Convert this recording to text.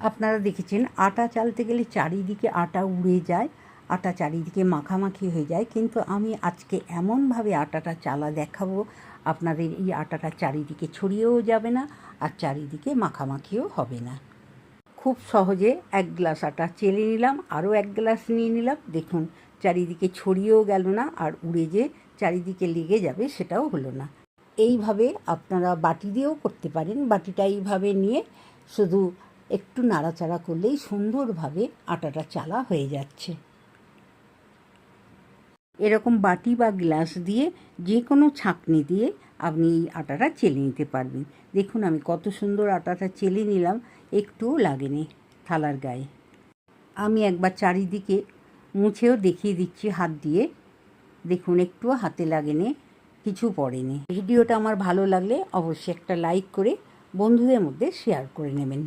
আপনারা দেখেছেন আটা চালতে গেলে চারিদিকে আটা উড়ে যায়, আটা চারিদিকে মাখামাখি হয়ে যায়, কিন্তু আমি আজকে এমনভাবে আটাটা চালা দেখাবো আপনাদের এই আটাটা চারিদিকে ছড়িয়েও যাবে না আর চারিদিকে মাখামাখিও হবে না। খুব সহজে 1 গ্লাস আটা চেলে নিলাম, আরও 1 গ্লাস নিয়ে নিলাম। দেখুন চারিদিকে ছড়িয়েও গেল না আর উড়ে যে চারিদিকে লেগে যাবে সেটাও হলো না। এইভাবে আপনারা বাটি দিয়েও করতে পারেন। বাটিটা এইভাবে নিয়ে শুধু একটু নাড়াচাড়া করলেই সুন্দরভাবে আটাটা চালা হয়ে যাচ্ছে। এরকম বাটি বা গ্লাস দিয়ে যে কোনো ছাঁকনি দিয়ে আপনি এই আটাটা চেলে নিতে পারবেন। দেখুন আমি কত সুন্দর আটাটা চেলে নিলাম, একটুও লাগেনি থালার গায়ে। আমি একবার চারিদিকে মুছেও দেখিয়ে দিচ্ছি হাত দিয়ে। দেখুন একটুও হাতে লাগেনি, কিছু পড়েনি। ভিডিওটা আমার ভালো লাগলে অবশ্যই একটা লাইক করে বন্ধুদের মধ্যে শেয়ার করে নেবেন।